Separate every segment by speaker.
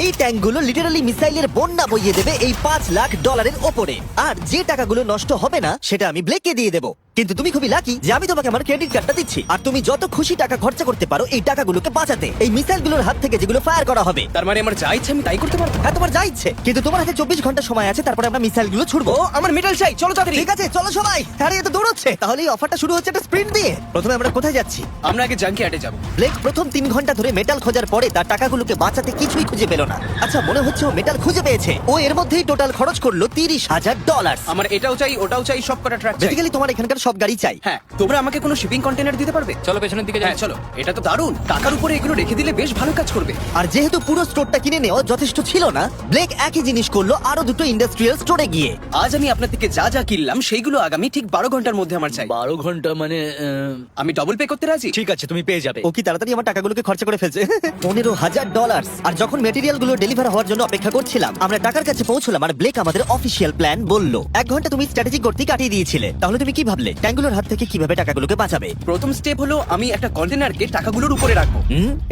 Speaker 1: এই ট্যাঙ্কগুলো লিটারালি মিসাইলের বন্যা বইয়ে দেবে এই $5 লাখ ওপরে। আর যে টাকাগুলো নষ্ট হবে না সেটা আমি ব্লেককে দিয়ে দেবো। কিন্তু তুমি খুবই লাকি যে আমি তোমাকে আমার ক্রেডিট কার্ডটা দিচ্ছি, আর তুমি যত খুশি টাকা খরচা করতে পারো এই টাকাগুলোকে বাঁচাতে, এই মিসাইলগুলোর হাত থেকে যেগুলো ফায়ার করা হবে।
Speaker 2: তার মানে আমার যা ইচ্ছে আমি তাই করতে পারবো?
Speaker 1: হ্যাঁ, তোমার যা ইচ্ছে, কিন্তু তোমার হাতে 24 ঘন্টা সময় আছে, তারপরে আমরা মিসাইলগুলো ছুড়বো।
Speaker 2: ও আমার মেডাল চাই, চলো তাড়াতাড়ি।
Speaker 1: ঠিক আছে, চলো সবাই। আরে এ তো দৌড়চ্ছে। তাহলে এই অফারটা শুরু হচ্ছে একটা স্প্রিন্ট দিয়ে। প্রথমে আমরা কোথায় যাচ্ছি?
Speaker 2: আমরা আগে জাঙ্কিয়ার্ডে যাব।
Speaker 1: ব্লেক প্রথম 3 ঘন্টা ধরে মেটাল খোঁজার পরে তার টাকাগুলোকে বাঁচাতে কিছুই খুঁজে পেল না। আচ্ছা, মনে হচ্ছে ও মেটাল খুঁজে পেয়েছে। ও এর মধ্যেই টোটাল খরচ করলো $30,000।
Speaker 2: আমার এটাও চাই, ওটাও চাই, সব কটা ট্রাক চাই।
Speaker 1: বেসিক্যালি তোমার এখানকার সব গাড়ি চাই।
Speaker 2: হ্যাঁ, তোমরা আমাকে কোনো শিপিং কন্টেনার দিতে পারবে?
Speaker 3: চলো পেছনের দিকে যাই।
Speaker 2: হ্যাঁ চলো, এটা তো দারুণ। টাকার উপরে এগুলো রেখে দিলে বেশ ভালো কাজ করবে।
Speaker 1: আর যেহেতু পুরো স্টোরটা কিনে নেওয়া যথেষ্ট ছিল না, ব্লেক একই জিনিস করলো আরো দুটো ইন্ডাস্ট্রিয়াল স্টোরে গিয়ে।
Speaker 2: আজ আমি আপনার থেকে যা যা কিনলাম সেইগুলো আগামী ঠিক 12 ঘন্টার মধ্যে আমার চাই।
Speaker 3: 12 ঘন্টা মানে
Speaker 2: আমি ডবল পে করতে রাজি।
Speaker 3: ঠিক আছে, তুমি পেয়ে যাবে।
Speaker 1: ও কি তাড়াতাড়ি আমার টাকাগুলোকে খরচা করে ফেলছে। $15,000। আর যখন মেটেরিয়াল গুলো ডেলিভার হওয়ার জন্য অপেক্ষা করছিলাম, আমরা টাকার কাছে পৌঁছলাম আর ব্লেক আমাদের অফিসিয়াল প্ল্যান বললো। 1 ঘন্টা তুমি স্ট্র্যাটেজি করতে কাটিয়ে দিয়েছিলে, তাহলে তুমি কি ভাবলে ট্যাঙ্কগুলোর হাত থেকে কিভাবে টাকাগুলোকে বাঁচাবে?
Speaker 2: প্রথম স্টেপ হলো আমি একটা কন্টেনারকে টাকাগুলোর উপরে রাখবো।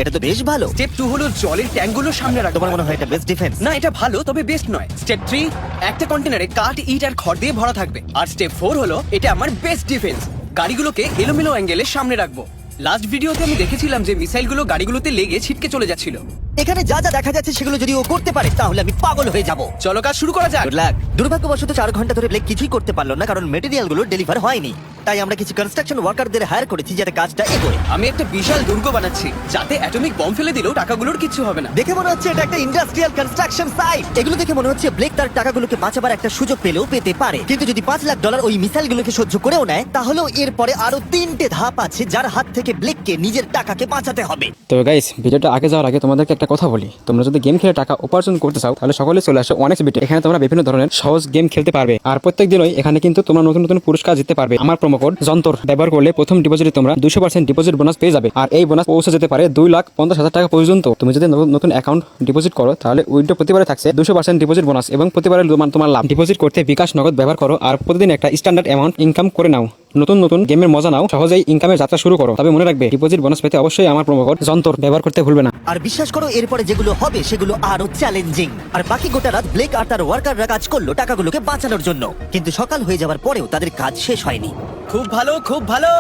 Speaker 1: এটা তো বেশ ভালো।
Speaker 2: স্টেপ 2 হলো জলের ট্যাঙ্কগুলো সামনে রাখবো।
Speaker 1: তোমার মনে হয় এটা বেস্ট ডিফেন্স?
Speaker 2: না, এটা ভালো তবে বেস্ট নয়। স্টেপ 3, একটা কন্টেনারে কাঠ, ইট আর খড় দিয়ে ভরা থাকবে। আর স্টেপ 4 হলো এটা আমার বেস্ট ডিফেন্স, গাড়িগুলোকে এলোমেলো অ্যাঙ্গেলে সামনে রাখবো। লাস্ট ভিডিওতে আমি দেখেছিলাম যে মিসাইলগুলো গাড়িগুলোতে লেগে ছিটকে চলে যাচ্ছিল।
Speaker 1: এখানে যা যা দেখা যাচ্ছে সেগুলো যদি ও করতে পারে তাহলে আমি পাগল হয়ে যাব।
Speaker 2: চলো কাজ শুরু করা যাক।
Speaker 1: Good luck. দুর্ভাগ্যবশত 4 ঘন্টা ধরে ব্লেক কিছুই করতে পারলো না, কারণ মেটেরিয়াল গুলো ডেলিভার হয়নি। তাই আমরা কিছু কনস্ট্রাকশন ওয়ার্কারদের হায়ার করেছি যাতে কাজটা এগোয়।
Speaker 2: আমি একটা বিশাল দুর্গ বানাচ্ছি যাতে অ্যাটমিক বম ফেলে দিলেও টাকাগুলোর কিছু হবে না।
Speaker 1: দেখে মনে হচ্ছে এটা একটা ইন্ডাস্ট্রিয়াল কনস্ট্রাকশন সাইট। এগুলো দেখে মনে হচ্ছে ব্লেক তার টাকাগুলোকে বাঁচাবার একটা সুযোগ পেলেও পেতে পারে, কিন্তু যদি $5 লাখ ওই মিসাইলগুলোকে সহ্য করেও নেয়, তাহলেও এরপরে আরো 3টে ধাপ আছে যার হাত থেকে ব্লেককে নিজের টাকাকে বাঁচাতে হবে।
Speaker 4: তো গাইস, ভিডিওটা আগে যাওয়ার আগে তোমাদেরকে একটা কথা বলি, তোমরা যদি গেম খেলে টাকা উপার্জন করতে চাও তাহলে সকলে চলে আসো অনেক বিটে। এখানে তোমরা বিভিন্ন ধরনের সহজ গেম খেলতে পারবে, আর প্রত্যেক দিনই এখানে কিন্তু তোমরা নতুন নতুন পুরস্কার জিততে পারবে। আমার প্রোমো কোড যন্তর ব্যবহার করলে প্রথম ডিপোজিটে তোমরা 200% ডিপোজিট বোনাস পেয়ে যাবে, আর এই বোনাস পৌঁছে যেতে পারে 2,50,000 টাকা পর্যন্ত। তুমি যদি নতুন অ্যাকাউন্ট ডিপোজিট করো তাহলে উইথড্র প্রতিবারে থাকছে 200% ডিপোজিট বোনাস, এবং প্রতিবারে তোমার লাভ। ডিপোজিট করতে বিকাশ নগদ ব্যবহার করো আর প্রতিদিন একটা স্ট্যান্ডার্ড অ্যামাউন্ট ইনকাম করে নাও। নতুন নতুন গেমের মজা নাও, সহজেই ইনকামের যাত্রা শুরু করো। তবে মনে রাখবে, ডিপোজিট বোনাস পেতে অবশ্যই আমার প্রোমো কোড যন্তর ব্যবহার করতে ভুলবে না।
Speaker 1: আর বিশ্বাস করো, এরপরে যেগুলো হবে সেগুলো আরো চ্যালেঞ্জিং। আর বাকি গোটা রাত ব্লেক আর তার ওয়ার্কাররা কাজ করলো টাকাগুলোকে বাঁচানোর জন্য, কিন্তু সকাল হয়ে যাওয়ার পরেও তাদের কাজ শেষ হয়নি।
Speaker 2: খুব ভালো, খুব ভালো।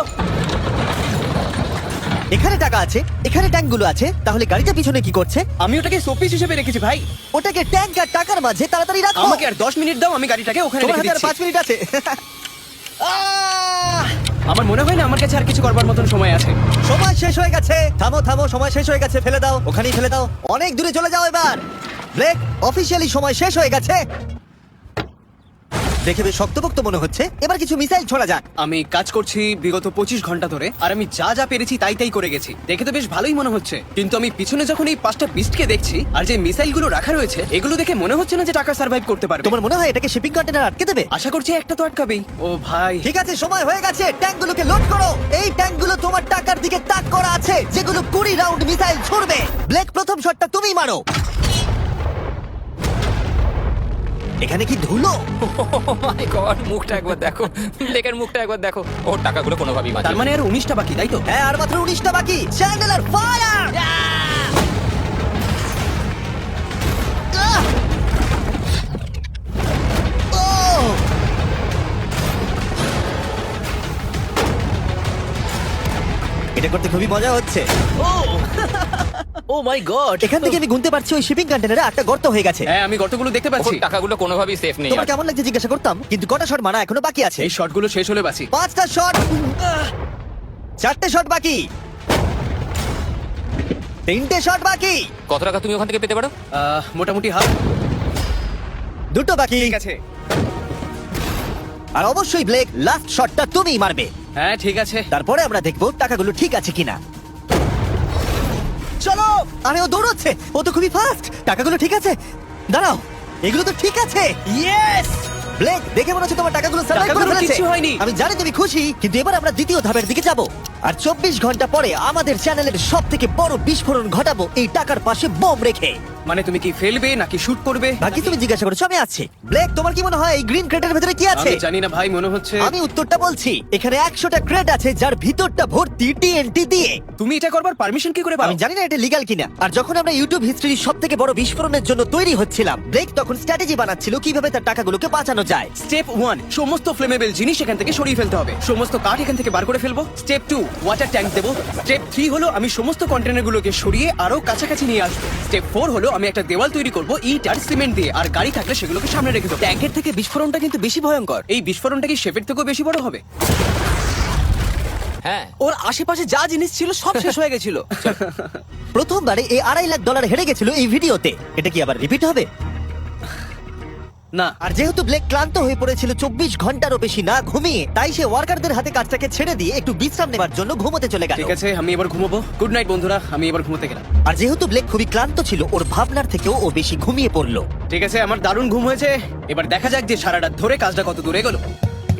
Speaker 1: এখানে টাকা আছে, এখানে ট্যাঙ্কগুলো আছে, তাহলে গাড়িটা পিছনে কি করছে?
Speaker 2: আমি ওটাকে শোপিস হিসেবে রেখেছি ভাই।
Speaker 1: ওটাকে ট্যাঙ্ক আর টাকার মাঝে তাড়াতাড়ি রাখো।
Speaker 2: আমাকে আর 10 মিনিট দাও, আমি গাড়িটাকে ওখানে
Speaker 1: তোমার
Speaker 2: রেখে
Speaker 1: হাতে আর
Speaker 2: দিচ্ছি।
Speaker 1: 5 মিনিট আছে।
Speaker 2: আমার মনে হয় না আমার কাছে আর কিছু করবার মতন সময় আছে।
Speaker 1: সময় শেষ হয়ে গেছে। থামো থামো, সময় শেষ হয়ে গেছে। ফেলে দাও, ওখানেই ফেলে দাও। অনেক দূরে চলে যাও এবার। ব্লেক, অফিসিয়ালি সময় শেষ হয়ে গেছে। দেখে বেশ শক্তপোক্ত মনে হচ্ছে। এবার কিছু মিসাইল ছোড়া যাক।
Speaker 2: আমি কাজ করছি বিগত 25 ঘন্টা ধরে, আর আমি যা যা পেরেছি তাই তাই করে গেছি। দেখে তো বেশ ভালোই মনে হচ্ছে, কিন্তু আমি পিছনে যখন এই 5টা বিস্টকে দেখছি আর যে মিসাইলগুলো রাখা রয়েছে, এগুলো দেখে মনে হচ্ছে না যে টাকা সার্ভাইভ করতে পারবে।
Speaker 1: তোমার মনে হয় এটাকে শিপিং কন্টেনার আটকে দেবে?
Speaker 2: আশা করছি একটা তো আটকাবেই। ও ভাই,
Speaker 1: ঠিক আছে, সময় হয়ে গেছে। ট্যাঙ্কগুলোকে লোড করো। এই ট্যাঙ্কগুলো তোমার টাকার দিকে তাক করা আছে, যেগুলো 20 রাউন্ড মিসাইল ছুড়বে। ব্লেক, প্রথম শটটা তুমিই মারো। এখানে কি ধুলো?
Speaker 3: মাই গড, মুখটা একবার দেখো, ব্লেকের মুখটা একবার দেখো। ওর টাকাগুলো কোনোভাবেই
Speaker 2: তার
Speaker 3: বাঁচবে।
Speaker 2: মানে আর 19টা বাকি, তাই তো?
Speaker 1: হ্যাঁ, আর মাত্র 19টা বাকি। Chandler fire! এটা করতে খুবই মজা হচ্ছে।
Speaker 3: ও মাই গড,
Speaker 1: এখান থেকে আমি গুনতে পারছি ওই শিপিং কন্টেনারে 8টা গর্ত হয়ে গেছে।
Speaker 2: হ্যাঁ, আমি গর্তগুলো দেখতে
Speaker 3: ওর
Speaker 2: পাচ্ছি।
Speaker 3: টাকাগুলো কোনোভাবেই সেফ নেই।
Speaker 1: তোমার কেমন লাগছে জিজ্ঞাসা করতাম, কিন্তু কটা শট মারা এখনো বাকি আছে।
Speaker 2: এই শটগুলো শেষ হলে বাঁচি।
Speaker 1: 5টা শট, 4টে শট বাকি, 3টে শট বাকি,
Speaker 3: কত টাকা তুমি ওখান থেকে পেতে পারো?
Speaker 2: মোটামুটি হাফ।
Speaker 1: 2টো বাকি।
Speaker 2: ঠিক আছে।
Speaker 1: আর অবশ্যই ব্লেক, লাস্ট শটটা তুমিই মারবে।
Speaker 2: হ্যাঁ ঠিক আছে।
Speaker 1: তারপরে আমরা দেখবো টাকাগুলো ঠিক আছে কিনা। চলো। আরে ও দৌড়চ্ছে, ও তো খুবই ফাস্ট। টাকাগুলো ঠিক আছে? দাঁড়াও, এগুলো তো ঠিক আছে।
Speaker 2: ইয়েস!
Speaker 1: ব্লেক, দেখে মনে হচ্ছে তোমার টাকাগুলো সার্ভাইভ করে
Speaker 2: টাকাগুলো
Speaker 1: ফেলেছে।
Speaker 2: কিচ্ছু হয়নি।
Speaker 1: আমি জানি তুমি খুশি, কিন্তু এবার আমরা দ্বিতীয় ধাপের দিকে যাব। আর 24 ঘন্টা পরে আমাদের চ্যানেলের সবথেকে বড় বিস্ফোরণ ঘটাবো এই টাকার পাশে বোম রেখে।
Speaker 2: মানে তুমি কি ফেলবে নাকি শুট করবে?
Speaker 1: বাকি তুমি জিজ্ঞাসা করেছো, আমি আছি। ব্লেক, তোমার কি মনে হয় এই গ্রিন ক্রেটের ভেতরে কি আছে?
Speaker 2: আমি জানি না ভাই, মনে হচ্ছে।
Speaker 1: আমি উত্তরটা বলছি। এখানে 100টা ক্রেট আছে যার ভিতরটা ভর্তি টিএনটি দিয়ে।
Speaker 2: তুমি এটা করবার পারমিশন কি করে পাও?
Speaker 1: আমি জানি না এটা লিগ্যাল কিনা। আর যখন আমরা ইউটিউব হিস্ট্রির সবথেকে বড় বিস্ফোরণের জন্য তৈরি হচ্ছিলাম, ব্লেক তখন স্ট্র্যাটেজি বানাচ্ছিল কিভাবে তার টাকাগুলোকে বাঁচানো যায়।
Speaker 2: স্টেপ 1, সমস্ত ফ্লেমেবল জিনিস এখান থেকে সরিয়ে ফেলতে হবে। সমস্ত কাঠ এখান থেকে বার করে ফেলবো। স্টেপ 2, ওয়াটার ট্যাঙ্ক দেবো। স্টেপ 3 হলো আমি সমস্ত কন্টেনারগুলোকে সরিয়ে আরো কাছাকাছি নিয়ে আসবো। স্টেপ 4 হলো আমি একটা দেওয়াল তৈরি করব ইট আর সিমেন্ট দিয়ে, আর গাড়ি থাকলে সেগুলোকে সামনে রেখে দেবো। ট্যাঙ্কের থেকে বিস্ফোরণটা কিন্তু বেশি ভয়ঙ্কর। এই বিস্ফোরণটা কি শেপের থেকেও বেশি বড় হবে?
Speaker 3: হ্যাঁ,
Speaker 2: ওর আশেপাশে যা জিনিস ছিল সব শেষ হয়ে গেছিল।
Speaker 1: প্রথমবারে এই $2.5 লাখ হেরে গেছিল এই ভিডিওতে। এটা কি আবার রিপিট হবে?
Speaker 2: না,
Speaker 1: আর যেহেতু ব্লেক ক্লান্ত হয়ে পড়েছিল 24 ঘন্টারও বেশি না ঘুমিয়ে, তাই সে ওয়ার্কারদের হাতে কাজটাকে ছেড়ে দিয়ে একটু বিশ্রাম নেবার জন্য ঘুমোতে চলে গেল।
Speaker 2: ঠিক আছে, আমি এবার ঘুমোবো। গুড নাইট বন্ধুরা, আমি এবার ঘুমোতে গেলাম।
Speaker 1: আর যেহেতু ব্লেক খুবই ক্লান্ত ছিল, ওর ভাবনার থেকেও ও বেশি ঘুমিয়ে পড়লো।
Speaker 2: ঠিক আছে, আমার দারুণ ঘুম হয়েছে। এবার দেখা যাক যে সারা রাত ধরে কাজটা কত দূরে গেল।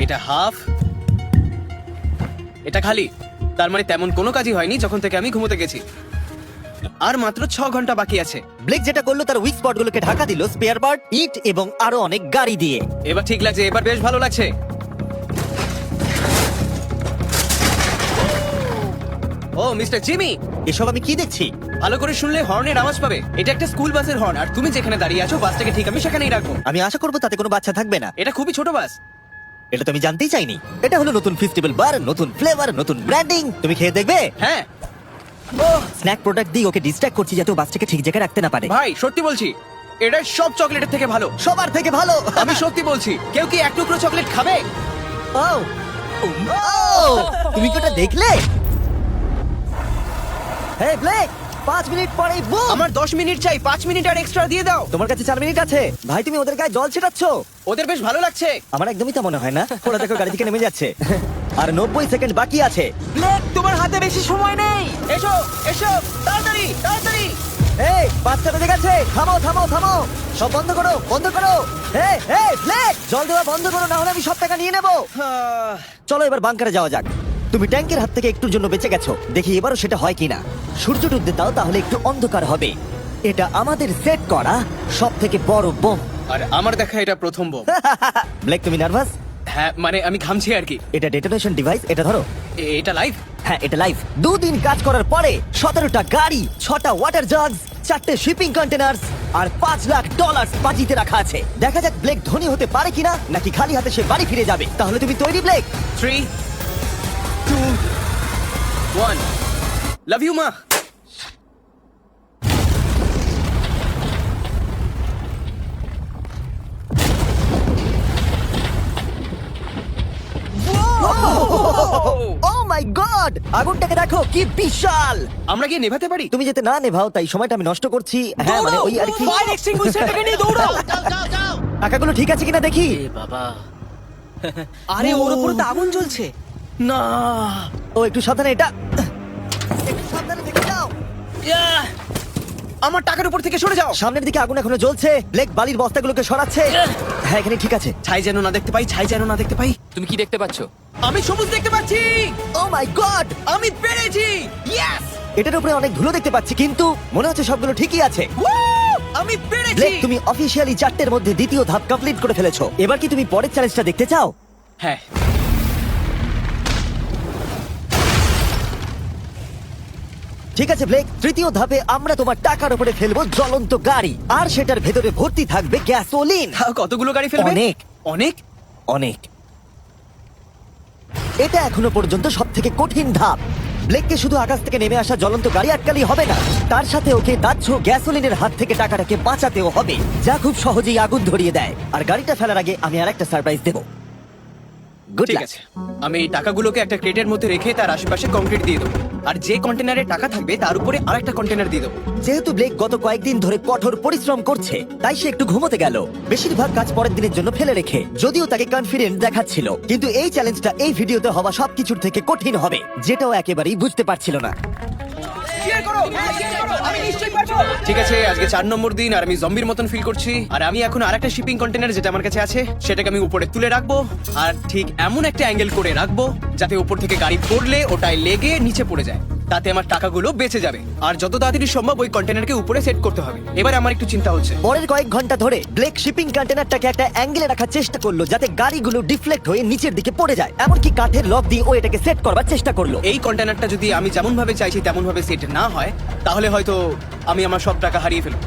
Speaker 2: এটা হাফ, এটা খালি। তার মানে তেমন কোনো কাজই হয়নি যখন থেকে আমি ঘুমোতে গেছি। আর মাত্র 6 ঘন্টা বাকি আছে।
Speaker 1: ব্লেক যেটা করলো তার উইক স্পটগুলোকে ঢাকা দিল স্পেয়ার পার্ট, ইট এবং আরো অনেক গাড়ি দিয়ে।
Speaker 2: এবার ঠিক লাগছে, এবার বেশ ভালো লাগছে। ও মিস্টার জিমি,
Speaker 1: এসব আমি কি দেখছি?
Speaker 2: ভালো করে শুনলে হর্নের আওয়াজ পাবে। এটা একটা স্কুল বাসের হর্ন, আর তুমি যেখানে দাঁড়িয়ে আছো বাসটাকে ঠিক আমি সেখানেই রাখবো।
Speaker 1: আমি আশা করবো তাতে কোনো বাচ্চা থাকবে না।
Speaker 2: এটা খুবই ছোট বাস।
Speaker 1: এটা তো আমি জানতেই চাইনি। এটা হলো নতুন ফেস্টিভ্যাল বার, নতুন ফ্লেভার, নতুন ব্র্যান্ডিং। তুমি খেয়ে দেখবে?
Speaker 2: হ্যাঁ।
Speaker 1: ও স্ন্যাক প্রোডাক্ট দিয়ে ওকে ডিস্ট্র্যাক্ট করছি যাতে ও বাচ্চাকে ঠিক জায়গায় রাখতে না পারে।
Speaker 2: ভাই সত্যি বলছি, এটা সব চকলেটের থেকে ভালো।
Speaker 1: সবার থেকে ভালো।
Speaker 2: আমি সত্যি বলছি। কেউ কি এক টুকরো চকলেট খাবে?
Speaker 1: ও তুমি কি ওটা দেখলে? হে ব্লেক, 5 মিনিট পরেই বুম।
Speaker 2: আমার 10 মিনিট চাই, 5 মিনিট আর এক্সট্রা দিয়ে দাও।
Speaker 1: তোমার কাছে 4 মিনিট আছে। ভাই তুমি ওদের গায়ে জল ছিটাচ্ছ।
Speaker 2: ওদের বেশ ভালো লাগছে।
Speaker 1: আমার একদমই তা মনে হয় না। ওরা দেখো গাড়ি থেকে নেমে যাচ্ছে। আর 90 সেকেন্ড বাকি আছে।
Speaker 2: ব্লেক, তোমার হাতে বেশি সময় নেই। এসো এসো, তাড়াতাড়ি তাড়াতাড়ি।
Speaker 1: এই 5টা বেজে গেছে। থামো থামো থামো, সব বন্ধ করো বন্ধ করো। এই এই ব্লেক, জল দেওয়া বন্ধ করো, না হলে আমি সব টাকা নিয়ে নেব। চলো এবার বাংকারে যাওয়া যাক। তুমি ট্যাঙ্কের হাত থেকে একটুর জন্য বেঁচে গেছো। দেখি এবারও সেটা হয় কিনা। সূর্য ডুবতে দাও, তাহলে একটু অন্ধকার হবে। এটা আমাদের সেট করা সব থেকে বড় বোম।
Speaker 2: আর আমার দেখা এটা প্রথম বোম।
Speaker 1: ব্লেক তুমি নার্ভাস?
Speaker 2: হ্যাঁ, মানে আমি ঘামছি আর কি।
Speaker 1: এটা ডেটোনেশন ডিভাইস, এটা ধরো।
Speaker 2: এটা লাইভ?
Speaker 1: হ্যাঁ এটা লাইভ। 2 দিন কাজ করার পরে 17টা গাড়ি, 6টা ওয়াটার জাগস, 4টে শিপিং কন্টেনার্স আর $5 লাখ বাজিতে রাখা আছে। দেখা যাক ব্লেক ধনী হতে পারে কিনা, নাকি খালি হাতে সে বাড়ি ফিরে যাবে। তাহলে তুমি তৈরি ব্লেক?
Speaker 2: 3, 2, 1। লাভ ইউ মা।
Speaker 1: ও মাই গড, আগুনটাকে দেখো কি বিশাল।
Speaker 2: আমরা কি নেভাতে পারি?
Speaker 1: তুমি যেতে না নেভাও, তাই সময়টা আমি নষ্ট করছি। হ্যাঁ মানে ওই আর কি।
Speaker 2: ফায়ার এক্সটিংগুইশারটাকে নিয়ে দৌড়াও।
Speaker 1: টাকাগুলো ঠিক আছে কিনা দেখি।
Speaker 2: আরে ওর উপরে তো আগুন জ্বলছে। না,
Speaker 1: ও একটু সাবধানে, এটা একটু সাবধানে দেখে যাও।
Speaker 2: আমার টাকার উপর থেকে সরে যাও।
Speaker 1: সামনের দিকে আগুন এখনো জ্বলছে। ব্লেক বালির বস্তাগুলোকে সরাচ্ছে। হ্যাঁ এখানে ঠিক আছে।
Speaker 2: ছাই যেন না দেখতে পাই, ছাই যেন না দেখতে পাই।
Speaker 3: তুমি কি দেখতে পাচ্ছ?
Speaker 2: আমি সবুজ দেখতে পাচ্ছি।
Speaker 1: ও মাই গড,
Speaker 2: আমি পেরেছি। ইয়েস!
Speaker 1: এটার উপরে অনেক ধুলো দেখতে পাচ্ছি, কিন্তু মনে হচ্ছে সবগুলো ঠিকই আছে।
Speaker 2: আমি পেরেছি।
Speaker 1: ব্লেক তুমি অফিসিয়ালি 4টের মধ্যে দ্বিতীয় ধাপ কমপ্লিট করে ফেলেছো। এবার কি তুমি পরের চ্যালেঞ্জটা দেখতে চাও?
Speaker 2: হ্যাঁ।
Speaker 1: ঠিক আছে ব্লেক, তৃতীয় ধাপে আমরা তোমার টাকার উপরে ফেলবো জ্বলন্ত গাড়ি, আর সেটার ভেতরে ভর্তি থাকবে গ্যাসোলিন।
Speaker 2: তাও কতগুলো গাড়ি ফেলবে?
Speaker 1: অনেক।
Speaker 2: অনেক?
Speaker 1: অনেক। এটা এখনো পর্যন্ত সব থেকে কঠিন ধাপ। ব্লেককে শুধু আকাশ থেকে নেমে আসা জ্বলন্ত গাড়ি আটকালেই হবে না, তার সাথে ওকে দাহ্য গ্যাসোলিনের হাত থেকে টাকাটাকে বাঁচাতেও হবে, যা খুব সহজেই আগুন ধরিয়ে দেয়। আর গাড়িটা ফেলার আগে আমি আর একটা সারপ্রাইজ দেবো। গুড
Speaker 2: ঠিক
Speaker 1: লাক।
Speaker 2: আছে, আমি এই টাকাগুলোকে একটা ক্রেটের মধ্যে রেখে তার আশেপাশে কংক্রিট দিয়ে দেবো, আর যে কন্টেনারে টাকা থাকবে তার উপরে আরেকটা কন্টেনার দিয়ে দেবো।
Speaker 1: যেহেতু ব্লেক গত কয়েকদিন ধরে কঠোর পরিশ্রম করছে, তাই সে একটু ঘুমোতে গেল, বেশিরভাগ কাজ পরের দিনের জন্য ফেলে রেখে। যদিও তাকে কনফিডেন্ট দেখাচ্ছিল, কিন্তু এই চ্যালেঞ্জটা এই ভিডিওতে হওয়া সবকিছুর থেকে কঠিন হবে, যেটাও একেবারেই বুঝতে পারছিল না।
Speaker 2: ঠিক আছে, আজকে 4 নম্বর দিন, আর আমি জম্বির মতন ফিল করছি। আর আমি এখন আরেকটা শিপিং কন্টেনার যেটা আমার কাছে আছে সেটাকে আমি উপরে তুলে রাখবো, আর ঠিক এমন একটা অ্যাঙ্গেল করে রাখবো যাতে উপর থেকে গাড়ি পড়লে ওটাই লেগে নিচে পড়ে যায়। তাতে আমার টাকাগুলো বেঁচে যাবে। আর যত তাড়াতাড়ি সম্ভব ওই কন্টেনারকে উপরে সেট করতে হবে। এবার আমার একটু চিন্তা হচ্ছে।
Speaker 1: পরের কয়েক ঘন্টা ধরে ব্লেক শিপিং কন্টেনারটাকে একটা অ্যাঙ্গেলে রাখার চেষ্টা করলো যাতে গাড়িগুলো ডিফ্লেক্ট হয়ে নিচের দিকে পড়ে যায়। এমনকি কাঠের লক দিয়ে ও এটাকে সেট করবার চেষ্টা করলো।
Speaker 2: এই কন্টেনারটা যদি আমি যেমন ভাবে চাইছি তেমন ভাবে সেট না হয়, তাহলে হয়তো আমি আমার সব টাকা হারিয়ে ফেলবো।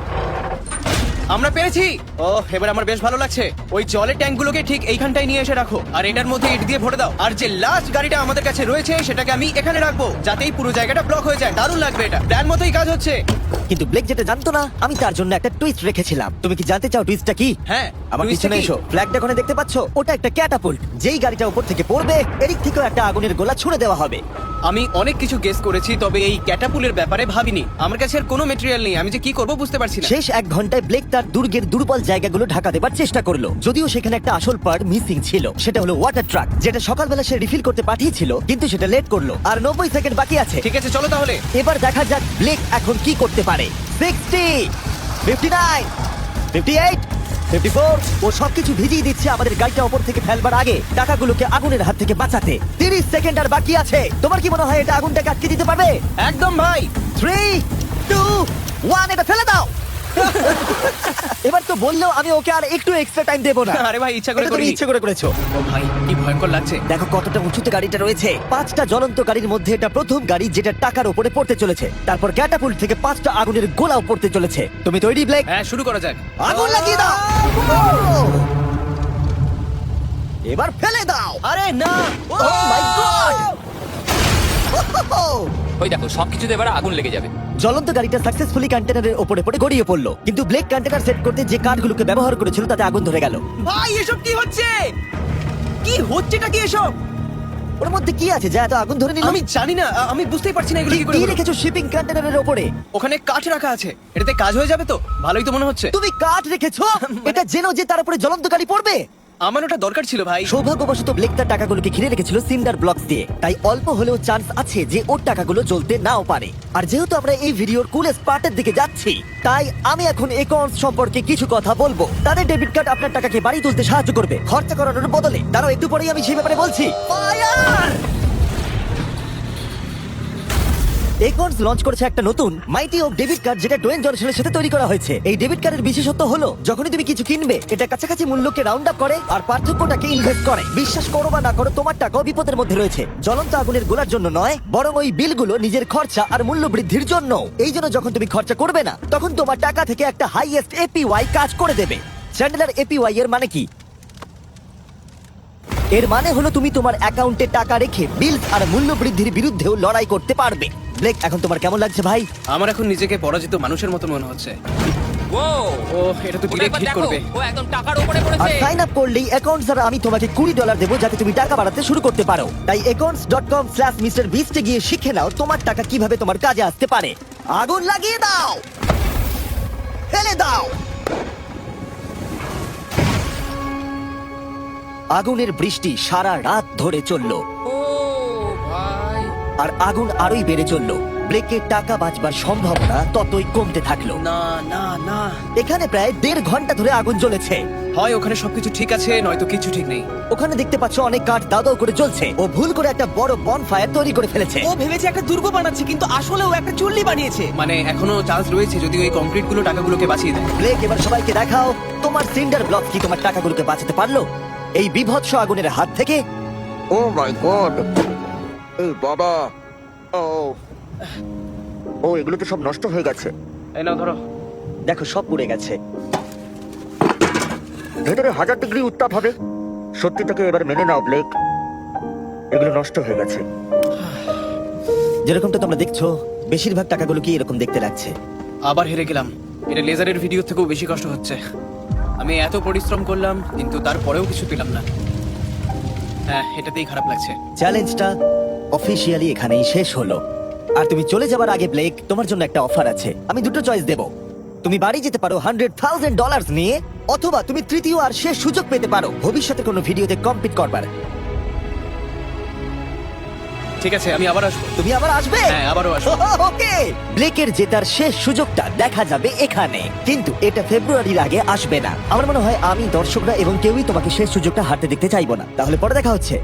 Speaker 2: আমরা পেরেছি। ও, এবার আমার বেশ ভালো লাগছে। ওই জলের ট্যাঙ্কগুলোকে ঠিক এইখানটায় নিয়ে এসে রাখো, আর এটার মধ্যে ইট দিয়ে ভরে দাও। আর যে লাস্ট গাড়িটা আমাদের কাছে রয়েছে সেটাকে আমি এখানে রাখবো, যাতে এই পুরো জায়গাটা ব্লক হয়ে যায়। দারুণ লাগবে এটা। প্ল্যান মতোই কাজ হচ্ছে।
Speaker 1: কিন্তু ব্লেক যেটা জানতো না, আমি তার জন্য একটা টুইস্ট রেখেছিলাম। তুমি কি জানতে চাও টুইস্টটা কি?
Speaker 2: হ্যাঁ,
Speaker 1: আমার
Speaker 2: টুইস্টটা
Speaker 1: পিছনে
Speaker 2: কি?
Speaker 1: এসো। ফ্ল্যাগটা ওখানে দেখতে পাচ্ছো? ওটা একটা ক্যাটাপুল্ট। যেই গাড়িটা উপর থেকে পড়বে, এদিক থেকেও একটা আগুনের গোলা ছুড়ে দেওয়া হবে।
Speaker 2: আমি অনেক কিছু গেস করেছি, তবে এই ক্যাটাপুলের ব্যাপারে ভাবিনি। আমার কাছে আর কোনো মেটেরিয়াল নেই, আমি যে কি করব বুঝতে পারছি না।
Speaker 1: শেষ 1 ঘন্টায় ব্লেক তার দুর্গের দুর্বল জায়গাগুলো ঢাকা দেবার চেষ্টা করলো, যদিও সেখানে একটা আসল পার্ট মিসিং ছিল। সেটা হলো ওয়াটার ট্রাক, যেটা সকালবেলা সে রিফিল করতে পাঠিয়েছিল, কিন্তু সেটা লেট করলো। আর 90 সেকেন্ড বাকি আছে।
Speaker 2: ঠিক আছে, চলো তাহলে।
Speaker 1: এবার দেখা যাক ব্লেক এখন কি করতে পারে। 60, 59, 58, 54। ও সবকিছু ভিজিয়ে দিচ্ছে আমাদের গাড়িটা ওপর থেকে ফেলবার আগে, টাকাগুলোকে আগুনের হাত থেকে বাঁচাতে। 30 সেকেন্ড আর বাকি আছে। তোমার কি মনে হয় এটা আগুনটাকে আটকে দিতে পারবে?
Speaker 2: একদম ভাই।
Speaker 1: 3, 2, 1, এটা ফেলে দাও। এবার তো বললেও আমি ওকে আর একটু এক্সট্রা টাইম দেবো না।
Speaker 2: আরে ভাই, ইচ্ছা করে
Speaker 1: এটা তুমি
Speaker 2: করিনি।
Speaker 1: ইচ্ছে করে করেছো।
Speaker 2: ও ভাই, কি ভয়ঙ্কর লাগছে।
Speaker 1: দেখো কতটা উঁচুতে গাড়িটা রয়েছে। 5টা জ্বলন্ত গাড়ির মধ্যে এটা প্রথম গাড়ি যেটা টাকার উপরে পড়তে চলেছে। তারপর ক্যাটাপুল্ট থেকে 5টা আগুনের গোলাও পড়তে চলেছে। তুমি তৈরি ব্লেক?
Speaker 2: হ্যাঁ, শুরু করা যাক।
Speaker 1: আগুন লাগিয়ে দাও। এবার ফেলে দাও।
Speaker 2: আরে না।
Speaker 1: ও মাই গড!
Speaker 3: ওই দেখো সবকিছুতে এবার আগুন লেগে যাবে।
Speaker 1: জ্বলন্ত গাড়িটা সাকসেসফুলি কন্টেনারের উপরে পড়ে গড়িয়ে পড়লো, কিন্তু ব্লেক কন্টেনার সেট করতে যে কাঠগুলোকে ব্যবহার করেছিল তাতে আগুন ধরে গেল।
Speaker 2: ভাই, এসব কি হচ্ছে? কি হচ্ছেটা কি এসব?
Speaker 1: ওর মধ্যে কি আছে যা এত আগুন ধরে নিল?
Speaker 2: আমি জানি না, আমি বুঝতেই পারছি না এগুলো কি করে
Speaker 1: কি
Speaker 2: হলো।
Speaker 1: রেখেছো শিপিং কন্টেনারের উপরে?
Speaker 2: ওখানে কাঠ রাখা আছে, এটাতে কাজ হয়ে যাবে তো? ভালোই তো মনে হচ্ছে।
Speaker 1: তুমি কাঠ রেখেছো? এটা জেনো যে তার উপরে জ্বলন্ত গাড়ি পড়বে।
Speaker 2: আমার ওটা দরকার ছিল ভাই।
Speaker 1: সৌভাগ্যবশত ব্লেক তার টাকাগুলোকে ঘিরে রেখেছিল সিন্ডার ব্লকস দিয়ে, তাই অল্প হলেও চান্স আছে যে ওর টাকাগুলো জ্বলতে নাও পারে। আর যেহেতু আমরা এই ভিডিওর কুলেস্ট পার্টের দিকে যাচ্ছি, তাই আমি এখন অ্যাকাউন্টস সম্পর্কে কিছু কথা বলবো। তাদের ডেবিট কার্ড আপনার টাকাকে বাড়ি তুলতে সাহায্য করবে খরচা করানোর বদলে। দাঁড়াও, একটু পরেই আমি সেই ব্যাপারে বলছি। ফায়ার! অ্যাকাউন্টস লঞ্চ করেছে একটা নতুন মাইটি ওক ডেবিট কার্ড, যেটা ডোয়েন জনসনের সাথে তৈরি করা হয়েছে। এই ডেবিট কার্ডের বিশেষত্ব হলো যখনই তুমি কিছু কিনবে, এটা কাছাকাছি মূল্যকে রাউন্ড আপ করে আর পার্থক্যটাকে ইনভেস্ট করে। বিশ্বাস করো বা না করো, তোমার টাকাও বিপদের মধ্যে রয়েছে। জ্বলন্ত আগুনের গোলার জন্য নয়, বরং ওই বিলগুলো নিজের খরচা আর মূল্য বৃদ্ধির জন্য। এই জন্য যখন তুমি খরচা করবে না, তখন তোমার টাকা থেকে একটা হাইয়েস্ট এপিওয়াই কাজ করে দেবে। চ্যান্ডেলার, এপিওয়াই এর মানে কি? এর মানে হলো তুমি তোমার অ্যাকাউন্টে টাকা রেখে বিল আর মূল্য বৃদ্ধির বিরুদ্ধেও লড়াই করতে পারবে। ব্লেক, এখন তোমার কেমন লাগছে ভাই?
Speaker 2: আমার এখন নিজেকে পরাজিত মানুষের মতো মনে হচ্ছে।
Speaker 3: ও
Speaker 2: ও, এটা তো ডিরেক্ট হিট করবে।
Speaker 3: ও একদম টাকার উপরে
Speaker 1: আর
Speaker 3: পড়েছে।
Speaker 1: সাইন আপ করলেই অ্যাকাউন্টস দ্বারা আমি তোমাকে $20 দেবো, যাতে তুমি টাকা বাড়াতে শুরু করতে পারো। তাই accounts.com/MrBeast এ গিয়ে শিখে নাও তোমার টাকা কিভাবে তোমার কাজে আসতে পারে। আগুন লাগিয়ে দাও, ফেলে দাও। আগুনের বৃষ্টি সারা রাত ধরে চললো,
Speaker 3: ও ভাই,
Speaker 1: আর আগুন আরোই বেড়ে চললো। ব্লেকের টাকা বাঁচবার সম্ভাবনা ততই কমতে থাকলো।
Speaker 2: না না না,
Speaker 1: এখানে প্রায় 1.5 ঘন্টা ধরে আগুন জ্বলেছে।
Speaker 2: হয় ওখানে সবকিছু ঠিক আছে, নয়তো কিছু ঠিক নেই।
Speaker 1: ওখানে দেখতে পাচ্ছ অনেক কাঠ দাও দাও করে জ্বলছে। ও ভুল করে একটা বড় বনফায়ার তৈরি করে ফেলেছে।
Speaker 5: ও ভেবেছে একটা দুর্গ বানাচ্ছে, কিন্তু আসলে ও একটা চুল্লি বানিয়েছে।
Speaker 2: মানে এখনো চান্স রয়েছে যদি ওই কংক্রিট গুলো টাকাগুলোকে বাঁচিয়ে দেয়।
Speaker 1: ব্লেক, এবার সবাইকে দেখাও তোমার সিন্ডার ব্লক কি তোমার টাকাগুলোকে বাঁচাতে পারলো এই বিভৎস আগুনের হাত থেকে।
Speaker 6: ও মাই গড! এই বাবা! ও ও, এগুলো তো সব নষ্ট হয়ে গেছে।
Speaker 2: এই নাও ধরো।
Speaker 1: দেখো, সব পুড়ে গেছে।
Speaker 6: ভেতরে 1000 ডিগ্রি উত্তাপ হবে। সত্যিটাকে এবার মেনে নাও ব্লেক, এগুলো নষ্ট হয়ে গেছে।
Speaker 1: যেরকমটা তোমরা দেখছো, বেশিরভাগ টাকাগুলো কি এরকম দেখতে লাগছে।
Speaker 2: আবার হেরে গেলাম। এটা লেজারের ভিডিও থেকেও বেশি কষ্ট হচ্ছে। আমি এত পরিশ্রম করলাম, কিন্তু তারপরেও কিছু পেলাম না। হ্যাঁ, এটাতেই খারাপ লাগছে।
Speaker 1: চ্যালেঞ্জটা অফিসিয়ালি এখানেই শেষ হলো। আর তুমি চলে যাবার আগে ব্লেক, তোমার জন্য একটা অফার আছে। আমি দুটো চয়েস দেব। তুমি বাড়ি যেতে পারো $100,000 নিয়ে, অথবা তুমি তৃতীয় আর শেষ সুযোগ পেতে পারো ভবিষ্যতে কোনো ভিডিওতে কম্পিট করবার।
Speaker 2: ঠিক আছে, আমি আবার আসবো।
Speaker 1: তুমি আবার আসবে?
Speaker 2: হ্যাঁ, আবারও আসবো।
Speaker 1: ওকে, ব্লেকের জেতার শেষ সুযোগটা দেখা যাবে এখানে, কিন্তু এটা ফেব্রুয়ারির আগে আসবে না। আমার মনে হয় আমি, দর্শকরা এবং কেউই তোমাকে শেষ সুযোগটা হারতে দেখতে চাইবো না। তাহলে পরে দেখা হচ্ছে।